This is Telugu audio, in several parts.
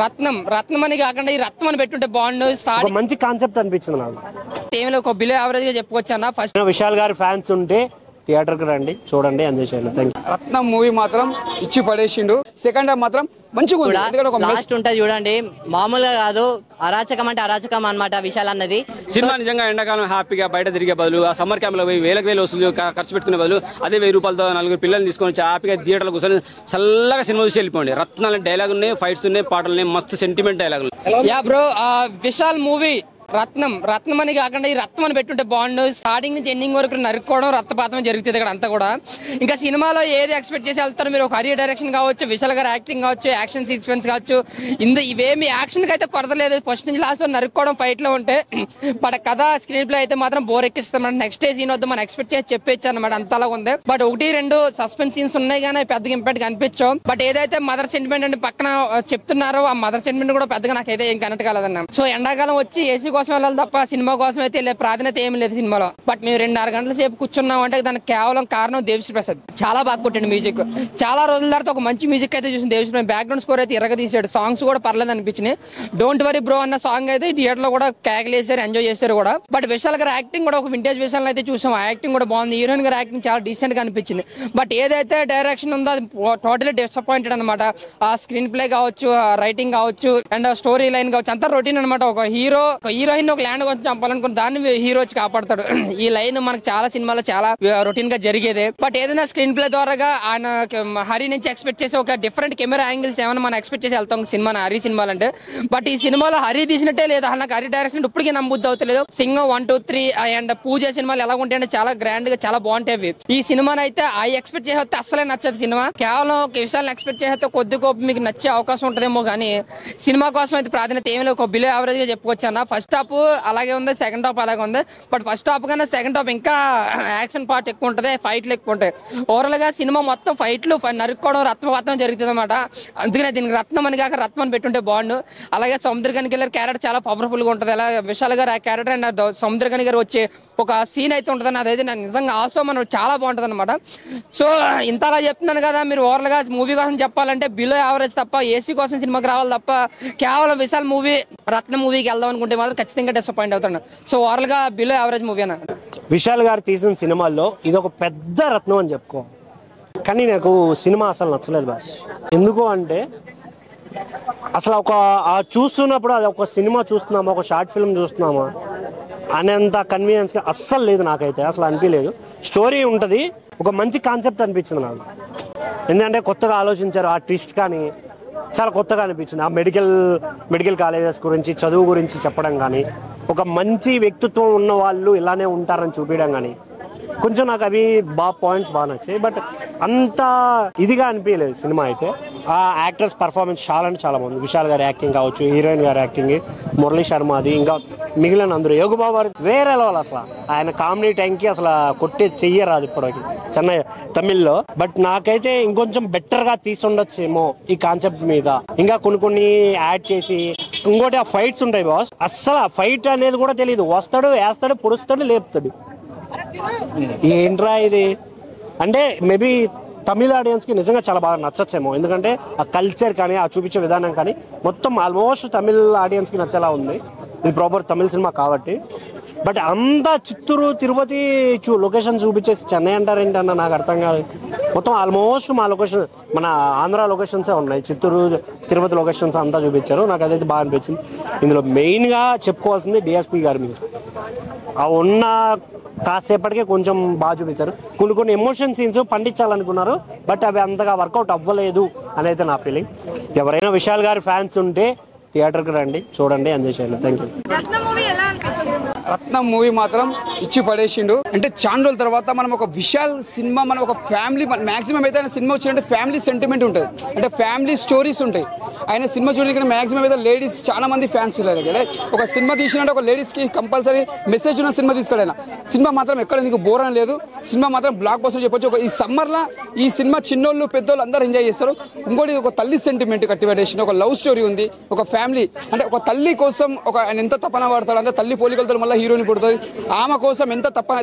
రత్నం అని కాకుండా ఈ రత్నం అని పెట్టుంటే బాగుండు. మంచి కాన్సెప్ట్ అనిపించింది నాకు. ఏమిలో ఒక బిలో యావరేజ్ గా చెప్పుకోవచ్చా. ఫస్ట్ విశాల్ గారి ఫ్యాన్స్ ఉంటే థియేటర్కి రండి, చూడండి, ఎంజాయ్ చేయండి. రత్నం మూవీ మాత్రం ఇచ్చి పడేసిండు. సెకండ్ హాఫ్ మాత్రం మంచిగా లాస్ట్ ఉంటుంది చూడండి, మామూలుగా కాదు, అరాచకం అంటే అరాచకం అన్నమాట విశాల్ అన్నది. సినిమా నిజంగా ఎండాకాలం హ్యాపీగా బయట తిరిగే బదులు ఆ సమ్మర్ క్యాంప్ లో పోయి వేలకు వేలు వసూలు ఖర్చు పెట్టుకునే బదులు అదే 1000 రూపాయలతో 4 పిల్లల్ని తీసుకొని వచ్చి హ్యాపీగా థియేటర్లో కూర్చొని చల్లగా సినిమా చూసి వెళ్ళిపోండి. రత్నాలు డైలాగ్ ఉన్నాయి, ఫైట్స్ ఉన్నాయి, పాటలు ఉన్నాయి, మస్తు సెంటిమెంట్ డైలాగులు. యా బ్రో, విశాల్ మూవీ రత్నం అని కాకుండా ఈ రత్నం అని పెట్టుంటే బాగుండు. స్టార్టింగ్ నుంచి ఎండింగ్ వరకు నరుక్కోవడం, రక్తపాతం జరుగుతుంది ఇక్కడ అంతా కూడా. ఇంకా సినిమాలో ఏది ఎక్స్పెక్ట్ చేసి వెళ్తారు మీరు, ఒక హరి డైరెక్షన్ కావచ్చు, విశాల్ గారు యాక్టింగ్ కావచ్చు, యాక్షన్ సీక్వెన్స్ కావచ్చు, ఇవేమి యాక్షన్కి అయితే కొరత లేదు. ఫస్ట్ నుంచి లాస్ట్ నరుక్కోవడం ఫైట్ లో ఉంటే, బట్ కథ స్క్రీన్ ప్లే అయితే మాత్రం బోర్ ఎక్కిస్తాం. నెక్స్ట్ డే సీన్ వద్దు మనం ఎక్స్పెక్ట్ చేసి చెప్పేచ్చు అనమాట, అంతలా ఉంది. బట్ 1-2 సస్పెన్స్ సీన్స్ ఉన్నాయి కానీ పెద్దగా ఇంపాక్ట్ కనిపించాం. బట్ ఏదైతే మదర్ సెంటిమెంట్ అంటే పక్కన చెప్తున్నారో ఆ మదర్ సెంటిమెంట్ కూడా పెద్దగా నాకైతే ఏం కనెక్ట్ కాలేదన్నా. సో ఎండాకాలం వచ్చి ఏసీ కోసం వెళ్ళాలి తప్ప సినిమా కోసం అయితే ప్రాధాన్యత ఏమి లేదు సినిమాలో. బట్ మేము 2.5 గంటల సేపు కూర్చున్నాం అంటే దానికి కేవలం కారణం దేవిశ్రీ ప్రసాద్. చాలా బాగా కొట్టిండు మ్యూజిక్. చాలా రోజుల తర్వాత ఒక మంచి మ్యూజిక్ అయితే చూసిన దేవిశ్రీ. బ్యాక్గ్రౌండ్ స్కోర్ అయితే ఇరగ తీసాడు. సాంగ్స్ కూడా పర్లేదు అనిపించినాయి. డోంట్ వరీ బ్రో అన్న సాంగ్ అయితే థియేటర్ లో కూడా కేకలేసారు, ఎంజాయ్ చేశారు కూడా. బట్ విశాల్ గారి యాక్టింగ్ కూడా ఒక వింటేజ్ విషయాలు అయితే చూసాం. ఆ యాక్టింగ్ కూడా బాగుంది. హీరోయిన్ గారి యాక్టింగ్ చాలా డీసెంట్ గా అనిపించింది. బట్ ఏదైతే డైరెక్షన్ ఉందో అది టోటలీ డిసప్పాయింటెడ్ అనమాట. ఆ స్క్రీన్ ప్లే కావచ్చు, రైటింగ్ కావచ్చు, అండ్ స్టోరీ లైన్ కావచ్చు, అంతా రొటీన్ అనమాట. ఒక హీరోయిన్ ఒక ల్యాండ్ వచ్చి చంపాలనుకున్న దాన్ని హీరో వచ్చి కాపాడతాడు. ఈ లైన్ మనకు చాలా సినిమాలో చాలా రొటీన్ గా జరిగేది. బట్ ఏదైనా స్క్రీన్ ప్లే ద్వారా ఆయన హరి నుంచి ఎక్స్పెక్ట్ చేసి ఒక డిఫరెంట్ కెమెరా యాంగిల్స్ ఏమైనా మనం ఎక్స్పెక్ట్ చేసి వెళ్తాం సినిమా హరి సినిమాలంటే. బట్ ఈ సినిమాలో హరి తీసినట్టే లేదు. నాకు హరి డైరెక్షన్ ఇప్పటికీ నమ్మబుద్ధి అవుతలేదు. సింగం 1, 2, 3 అండ్ పూజ సినిమాలు ఎలా ఉంటాయంటే చాలా గ్రాండ్ గా చాలా బాగుంటాయి. ఈ సినిమాని అయితే ఎక్స్పెక్ట్ చేస్తే అస్సలే నచ్చదు సినిమా. కేవలం ఒక విషయాలను ఎక్స్పెక్ట్ చేస్తే కొద్ది గొప్ప మీకు నచ్చే అవకాశం ఉంటుందేమో కానీ సినిమా కోసం అయితే ప్రాధాన్యత ఏమి లేదు. ఒక బిలో యావరేజ్ గా చెప్పుకోవచ్చు అన్న. ఫస్ట్ హాఫ్ అలాగే ఉంది, సెకండ్ హాఫ్ అలాగే ఉంది. బట్ ఫస్ట్ హాఫ్ కన్నా సెకండ్ హాఫ్ ఇంకా యాక్షన్ పార్ట్ ఎక్కువ ఉంటుంది, ఫైట్లు ఎక్కువ ఉంటాయి. ఓవరాల్ గా సినిమా మొత్తం ఫైట్లు నరుక్కోవడం, రత్నపాతం జరుగుతుంది అనమాట. అందుకనే దీనికి రత్నం అని కాక రత్నం అని పెట్టుంటే బాగుండు. అలాగే సముద్రగని గారి క్యారెక్టర్ చాలా పవర్ఫుల్ గా ఉంటుంది. అలాగే విశాల్ గారు ఆ క్యారెక్టర్ అండ్ సముద్రగని గారు వచ్చే ఒక సీన్ అయితే ఉంటుంది. అదైతే నాకు నిజంగా ఆసోమ్ అని చాలా బాగుంటుంది అనమాట. సో ఇంతలా చెప్తున్నాను కదా, మీరు ఓవరాల్ గా మూవీ కోసం చెప్పాలంటే బిలో యావరేజ్ తప్ప, ఏసీ కోసం సినిమాకి రావాలి తప్ప కేవలం విశాల్ మూవీ రత్నం మూవీకి వెళ్దాం అనుకుంటే మాత్రం ఖచ్చితంగా డిసప్పాయింట్ అవుతాను. సో ఓవరాల్ గా బిలో యావరేజ్ మూవీ అన్న. విశాల్ గారు తీసిన సినిమాల్లో ఇది ఒక పెద్ద రత్నం అని చెప్పుకో. కానీ నాకు సినిమా అసలు నచ్చలేదు బాస్. ఎందుకు అంటే అసలు చూస్తున్నప్పుడు అది ఒక సినిమా చూస్తున్నామా, ఒక షార్ట్ ఫిల్మ్ చూస్తున్నామా అనేంత కన్వీనియన్స్గా అస్సలు లేదు. నాకైతే అసలు అనిపించలేదు. స్టోరీ ఉంటుంది, ఒక మంచి కాన్సెప్ట్ అనిపించింది నాకు. ఎందుకంటే కొత్తగా ఆలోచించారు. ఆ ట్విస్ట్ కానీ చాలా కొత్తగా అనిపించింది. ఆ మెడికల్ కాలేజెస్ గురించి, చదువు గురించి చెప్పడం కానీ, ఒక మంచి వ్యక్తిత్వం ఉన్న వాళ్ళు ఇలానే ఉంటారని చూపించడం కానీ కొంచెం నాకు అవి పాయింట్స్ బాగా నచ్చాయి. బట్ అంత ఇదిగా అనిపించలేదు సినిమా అయితే. ఆ యాక్టర్స్ పర్ఫార్మెన్స్ చాలా అంటే చాలా బాగుంది. విశాల్ గారి యాక్టింగ్ కావచ్చు, హీరోయిన్ గారి యాక్టింగ్, మురళీ శర్మ అది, ఇంకా మిగిలిన అందరూ, యోగుబాబు వేరే లెవెల్. అసలు ఆయన కామెడీ టైంకి అసలు కొట్టే చెయ్యరాదు ఇప్పటికి చెన్నై తమిళ్లో. బట్ నాకైతే ఇంకొంచెం బెటర్గా తీసుండొచ్చేమో ఈ కాన్సెప్ట్ మీద. ఇంకా కొన్ని యాడ్ చేసి, ఇంకోటి ఆ ఫైట్స్ ఉంటాయి బాస్, అస్సలు ఆ ఫైట్ అనేది కూడా తెలియదు. వస్తాడు, వేస్తాడు, పొడుస్తాడు, లేపుతాడు. ఏంట్రా ఇది అంటే మేబీ తమిళ ఆడియన్స్కి నిజంగా చాలా బాగా నచ్చచ్చేమో. ఎందుకంటే ఆ కల్చర్ కానీ, ఆ చూపించే విధానం కానీ మొత్తం ఆల్మోస్ట్ తమిళ ఆడియన్స్కి నచ్చేలా ఉంది. ఇది ప్రాపర్ తమిళ సినిమా కాబట్టి. బట్ అంతా చిత్తూరు, తిరుపతి లొకేషన్ చూపించేసి చెన్నై అంటారేంటన్నా నాకు అర్థం కాదు. మొత్తం ఆల్మోస్ట్ మా లొకేషన్, మన ఆంధ్ర లొకేషన్సే ఉన్నాయి. చిత్తూరు, తిరుపతి లొకేషన్స్ అంతా చూపించారు. నాకు అదైతే బాగా అనిపించింది. ఇందులో మెయిన్గా చెప్పుకోవాల్సింది డిఎస్పీ గారి మీద. ఆ ఉన్న కాసేపటికే కొంచెం బాగా చూపించారు. కొన్ని ఎమోషన్ సీన్స్ పండించాలనుకున్నారు, బట్ అవి అంతగా వర్కౌట్ అవ్వలేదు అనేది నా ఫీలింగ్. ఎవరైనా విశాల్ గారి ఫ్యాన్స్ ఉంటే థియేటర్కి రండి, చూడండి, ఎంజాయ్ చేయండి. Thank you. రత్నం మూవీ మాత్రం ఇచ్చి పడేసిండు. అంటే చాలా రోజుల తర్వాత మనం ఒక విశాల్ సినిమా, మనం ఒక ఫ్యామిలీ, మాక్సిమం అయితే ఆయన సినిమా వచ్చిందంటే ఫ్యామిలీ సెంటిమెంట్ ఉంటుంది, అంటే ఫ్యామిలీ స్టోరీస్ ఉంటాయి. ఆయన సినిమా చూడడానికి మాక్సిమం అయితే లేడీస్ చాలా మంది ఫ్యాన్స్ ఉన్నారు కదా. ఒక సినిమా తీసినట్టు ఒక లేడీస్కి కంపల్సరీ మెసేజ్ ఉన్న సినిమా తీస్తాడు ఆయన. సినిమా మాత్రం ఎక్కడ నీకు బోర్ అని లేదు. సినిమా మాత్రం బ్లాక్ బస్టర్ చెప్పొచ్చు. ఒక ఈ సమ్మర్లో ఈ సినిమా చిన్నోళ్ళు పెద్దోళ్ళు అందరూ ఎంజాయ్ చేస్తారు. ఇంకోటి ఒక తల్లి సెంటిమెంట్ కట్టిపడేసిన ఒక లవ్ స్టోరీ ఉంది. ఒక ఫ్యామిలీ అంటే ఒక తల్లి కోసం ఆయన ఎంత తపన పడతాడు అంటే తల్లి పోలికలతో మళ్ళీ హీరోయిన్ పుడుతుంది, ఆమె కోసం ఎంత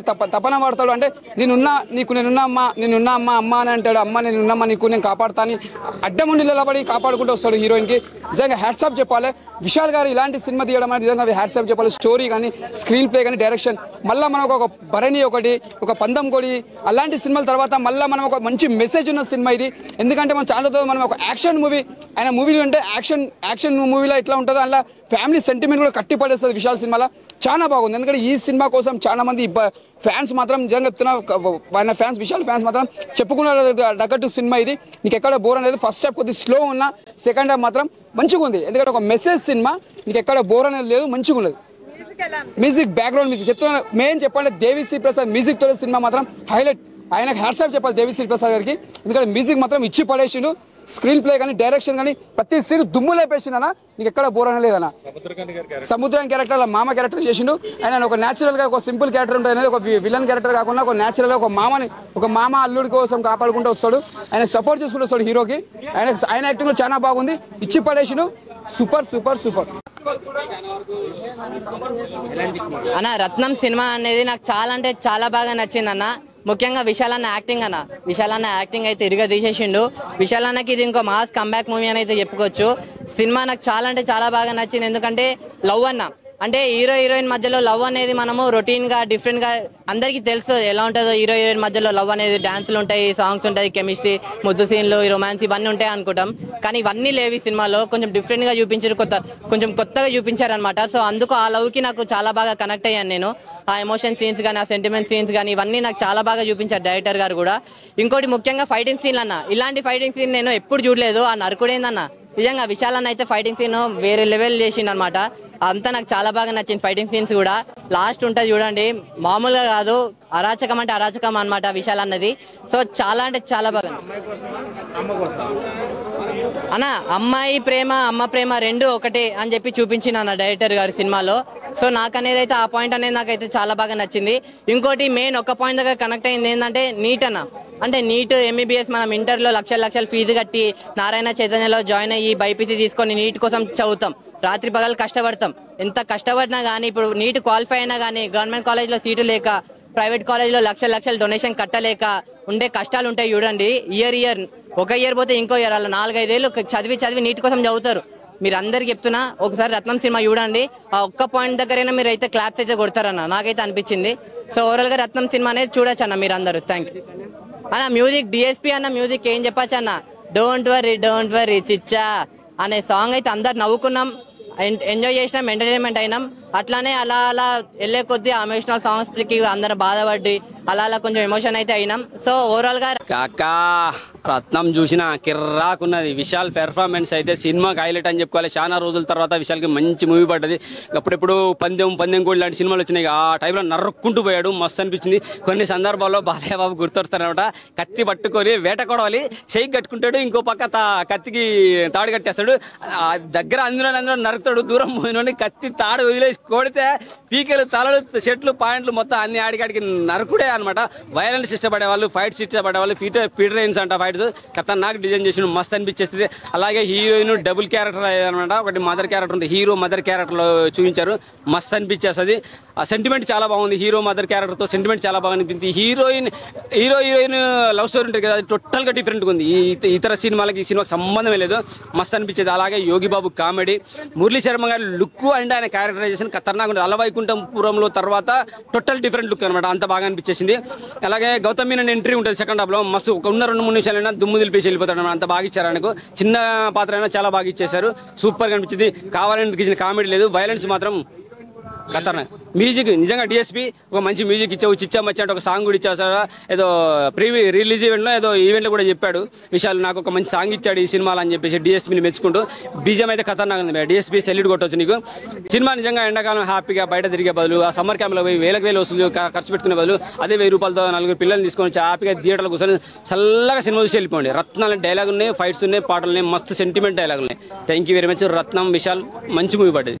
తపన పడతాడు అంటే నేనున్నా అమ్మ అని అంటాడు, అమ్మ నేనున్నమ్మా నీకు నేను కాపాడుతాను అడ్డం ఉండి నిలబడి కాపాడుకుంటూ వస్తాడు హీరోయిన్కి. నిజంగా హ్యాట్సాప్ చెప్పాలి విశాల్ గారు, ఇలాంటి సినిమా తీయడం అనేది నిజంగా హ్యాట్సాప్ చెప్పాలి. స్టోరీ కానీ స్క్రీన్ ప్లే కానీ డైరెక్షన్, మళ్ళీ మనకు ఒక భరణి ఒకటి, ఒక పందం కొడి అలాంటి సినిమాల తర్వాత మళ్ళీ మనం ఒక మంచి మెసేజ్ ఉన్న సినిమా ఇది. ఎందుకంటే మన ఛానల్తో మనం ఒక యాక్షన్ మూవీ, ఆయన మూవీలు అంటే యాక్షన్ మూవీలో ఎట్లా ఉంటుందో అలా ఫ్యామిలీ సెంటిమెంట్ కూడా కట్టి పడేస్తుంది విశాల్ సినిమాలో. చాలా బాగుంది. ఎందుకంటే ఈ సినిమా కోసం చాలా మంది ఫ్యాన్స్ మాత్రం నిజంగా చెప్తున్నా, ఆయన ఫ్యాన్స్ విశాల్ ఫ్యాన్స్ మాత్రం చెప్పుకున్న దగ్గట్టు సినిమా ఇది. నీకు ఎక్కడ బోర్ అనేది, ఫస్ట్ హాఫ్ కొద్దిగా స్లో ఉన్నా సెకండ్ హాఫ్ మాత్రం మంచిగా ఉంది. ఎందుకంటే ఒక మెసేజ్ సినిమా, నీకు ఎక్కడ బోర్ అనేది లేదు, మంచిగా ఉన్నది. మ్యూజిక్ బ్యాక్గ్రౌండ్ మ్యూజిక్ చెప్తున్నా, మెయిన్ చెప్పాలంటే దేవిశ్రీ ప్రసాద్ మ్యూజిక్ తో సినిమా మాత్రం హైలైట్. ఆయనకు హ్యాట్సాప్ చెప్పాలి దేవిశ్రీ ప్రసాద్ గారికి, ఎందుకంటే మ్యూజిక్ మాత్రం ఇచ్చి పడేసిండు. స్క్రీన్ ప్లే కానీ డైరెక్షన్ కానీ ప్రతి సీన్ దుమ్ము లేపేసిండనా, నీకు ఎక్కడ బోర్ అని లేదన్నా. సముద్రం క్యారెక్టర్ అలా మామ క్యారెక్టర్ చేసిండు. ఆయన ఒక న్యాచురల్ గా ఒక సింపుల్ క్యారెక్టర్ ఉంటుంది అనేది, ఒక విలన్ క్యారెక్టర్ కాకుండా ఒక న్యాచురల్ గా ఒక మామ అల్లుడి కోసం కాపాడుకుంటూ వస్తాడు, ఆయన సపోర్ట్ చేసుకుంటూ వస్తాడు హీరోకి. ఆయన యాక్టింగ్ లో చాలా బాగుంది, ఇచ్చి పడేసిండు. సూపర్ సూపర్ సూపర్ అన్న. రత్నం సినిమా అనేది నాకు చాలా అంటే చాలా బాగా నచ్చింది అన్న. ముఖ్యంగా విశాల్ అన్న యాక్టింగ్ అన్న, విశాల్ అన్న యాక్టింగ్ అయితే ఇరుగా తీసేసిండు. విశాల్ అన్నకి ఇది ఇంకో మాస్ కంబ్యాక్ మూవీ అని అయితే చెప్పుకోవచ్చు. సినిమా నాకు చాలా అంటే చాలా బాగా నచ్చింది. ఎందుకంటే లవ్ అన్న అంటే హీరో హీరోయిన్ మధ్యలో లవ్ అనేది మనము రొటీన్గా డిఫరెంట్గా అందరికీ తెలుసు ఎలా ఉంటుందో. హీరో హీరోయిన్ మధ్యలో లవ్ అనేది డాన్సులు ఉంటాయి, సాంగ్స్ ఉంటాయి, కెమిస్ట్రీ, ముద్దు సీన్లు, రొమాన్స్ ఇవన్నీ ఉంటాయి అనుకుంటాం. కానీ ఇవన్నీ లేవు ఈ సినిమాలో. కొంచెం డిఫరెంట్గా చూపించారు, కొంచెం కొత్తగా చూపించారు అనమాట. సో అందుకు ఆ లవ్కి నాకు చాలా బాగా కనెక్ట్ అయ్యాను నేను. ఆ ఎమోషన్ సీన్స్ కానీ, ఆ సెంటిమెంట్ సీన్స్ కానీ ఇవన్నీ నాకు చాలా బాగా చూపించారు డైరెక్టర్ గారు కూడా. ఇంకోటి ముఖ్యంగా ఫైటింగ్ సీన్లు అన్న, ఇలాంటి ఫైటింగ్ సీన్ నేను ఎప్పుడు చూడలేదు. ఆ నరకుడేందన్న నిజంగా విశాల్ అన్న అయితే ఫైటింగ్ సీన్ వేరే లెవెల్ చేసిండు అనమాట. అంతా నాకు చాలా బాగా నచ్చింది. ఫైటింగ్ సీన్స్ కూడా లాస్ట్ ఉంటుంది చూడండి, మామూలుగా కాదు, అరాచకం అంటే అరాచకం అనమాట విశాల్ అన్నది. సో చాలా అంటే చాలా బాగా అన్న. అమ్మాయి ప్రేమ అమ్మ ప్రేమ రెండు ఒకటే అని చెప్పి చూపించిన అన్న డైరెక్టర్ గారి సినిమాలో. సో నాకు అనేది అయితే ఆ పాయింట్ అనేది నాకైతే చాలా బాగా నచ్చింది. ఇంకోటి మెయిన్ ఒక పాయింట్ దగ్గర కనెక్ట్ అయింది ఏంటంటే నీట్ అన్న. అంటే నీట్ ఎంబీబీఎస్ మనం ఇంటర్లో లక్షల ఫీజు కట్టి నారాయణ చైతన్యలో జాయిన్ అయ్యి బైపీసీ తీసుకొని నీట్ కోసం చదువుతాం, రాత్రి పగలు కష్టపడతాం. ఎంత కష్టపడినా కానీ ఇప్పుడు నీట్ క్వాలిఫై అయినా కానీ గవర్నమెంట్ కాలేజ్లో సీటు లేక, ప్రైవేట్ కాలేజ్లో లక్షల డొనేషన్ కట్టలేక ఉండే కష్టాలు ఉంటాయి చూడండి. ఇయర్ ఒక ఇయర్ పోతే ఇంకో ఇయర్, అలా 4-5 ఏళ్ళు చదివి నీట్ కోసం చదువుతారు. మీరు అందరికి చెప్తున్నా, ఒకసారి రత్నం సినిమా చూడండి. ఆ ఒక్క పాయింట్ దగ్గరైనా మీరు అయితే క్లాప్స్ అయితే కొడతారన్న, నాకైతే అనిపించింది. సో ఓవరాల్గా రత్నం సినిమా అనేది చూడొచ్చు అన్న మీరు అందరూ. థ్యాంక్ యూ అన్న. మ్యూజిక్ డిఎస్పీ అన్న మ్యూజిక్ ఏం చెప్పచ్చు అన్న. డోంట్ వరీ చిచ్చా అనే సాంగ్ అయితే అందరు నవ్వుకున్నాం, ఎంజాయ్ చేసినాం, ఎంటర్టైన్మెంట్ అయినాం. అట్లానే అలా వెళ్ళే కొద్దీ ఎమోషనల్ సాంగ్స్కి అందరూ బాధపడి అలా కొంచెం ఎమోషన్ అయితే అయినాం. సో ఓవరాల్గా కాకా రత్నం చూసిన కిర్రాకున్నది. విశాల్ పెర్ఫార్మెన్స్ అయితే సినిమాకి హైలైట్ అని చెప్పుకోవాలి. చాలా రోజుల తర్వాత విశాల్కి మంచి మూవీ పడ్డది. అప్పుడెప్పుడు పందెం కోడి లాంటి సినిమాలు వచ్చినాయి, ఆ టైంలో నరుక్కుంటూ పోయాడు, మస్తు అనిపించింది. కొన్ని సందర్భాల్లో బాలయ్య బాబు గుర్తొస్తారనమాట. కత్తి పట్టుకొని వేట కొడవాలి, షేక్ కట్టుకుంటాడు, ఇంకో పక్క కత్తికి తాడు కట్టేస్తాడు, దగ్గర అందులో నరుకుతాడు. దూరం పోయిన కత్తి తాడు వదిలేసి కొడితే పీకెలు, తలలు, చెట్లు, పాయింట్లు మొత్తం అన్ని ఆడికాడికి నరుకుడే అనమాట. వైలెన్స్ ఇష్టపడే వాళ్ళు, ఫైట్స్ ఇష్టపడే వాళ్ళు, పీటర్ రైన్స్ అంట ఫైట్స్ ఖతర్నాక్ డిజైన్ చేసి మస్తు అనిపించేస్తుంది. అలాగే హీరోయిన్ డబుల్ క్యారెక్టర్ అనమాట, ఒకటి మదర్ క్యారెక్టర్ ఉంది, హీరో మదర్ క్యారెక్టర్లో చూపించారు, మస్తు అనిపించేస్తుంది. ఆ సెంటిమెంట్ చాలా బాగుంది, హీరో మదర్ క్యారెక్టర్తో సెంటిమెంట్ చాలా బాగా అనిపించింది. హీరో హీరోయిన్ లవ్ స్టోరీ ఉంటుంది కదా, అది టోటల్గా డిఫరెంట్గా ఉంది. ఇతర సినిమాలకి ఈ సినిమాకి సంబంధమే లేదు, మస్తు అనిపించేది. అలాగే యోగి బాబు కామెడీ, మురళీ శర్మ గారి లుక్ అండ్ ఆయన క్యారెక్టరైజేషన్ ఖతర్నాక్ ఉంది. అలవైకుంఠపురంలో తర్వాత టోటల్ డిఫరెంట్ లుక్ అనమాట, అంత బాగా అనిపించేసింది. అలాగే గౌతమ్ మీనన్ ఎంట్రీ ఉంటుంది సెకండ్ హాఫ్లో, మస్తు ఉన్న 2-3 నిమిషాలైనా దుమ్ము దిలిపేసి వెళ్ళిపోతాడు అనమాట, అంత బాగా ఇచ్చారు. ఆయనకు చిన్న పాత్ర అయినా చాలా బాగా ఇచ్చేశారు, సూపర్గా అనిపించింది. కావాలని ఇచ్చిన కామెడీ లేదు, వైలెన్స్ మాత్రం ఖతర్నాక్. మ్యూజిక్ నిజంగా డిఎస్పీ ఒక మంచి మ్యూజిక్ ఇచ్చావు, చిచ్చా మచ్చా అంటే ఒక సాంగ్ కూడా ఇచ్చావు సార్. ఏదో రిలీజ్ ఈవెంట్లో ఏదో ఈవెంట్లో కూడా చెప్పాడు విశాల్, నాకు ఒక మంచి సాంగ్ ఇచ్చాడు ఈ సినిమాలో అని చెప్పేసి డిఎస్పీని మెచ్చుకుంటూ. బీజం అయితే ఖతర్నాక్ ఉంది, డిఎస్పీ సెల్యూట్ కొట్టవచ్చు నీకు. సినిమా నిజంగా ఎండాకాలం హ్యాపీగా బయట తిరిగే బదులు, ఆ సమ్మర్ క్యాంప్లో పోయి వేలకు వసూలు ఖర్చు పెట్టుకునే బదులు అదే 1000 రూపాయలతో 4 పిల్లల్ని తీసుకొని వచ్చి హ్యాపీగా థియేటర్లో కూర్చొని చల్లగా సినిమా చూసి వెళ్ళిపోండి. రత్నాలు డైలాగ్ ఉన్నాయి, ఫైట్స్ ఉన్నాయి, పాటలు ఉన్నాయి, మస్తు సెంటిమెంట్ డైలాగ్ ఉన్నాయి. Thank you very much. Rathnam Vishal మంచి మూవీ పడ్డది.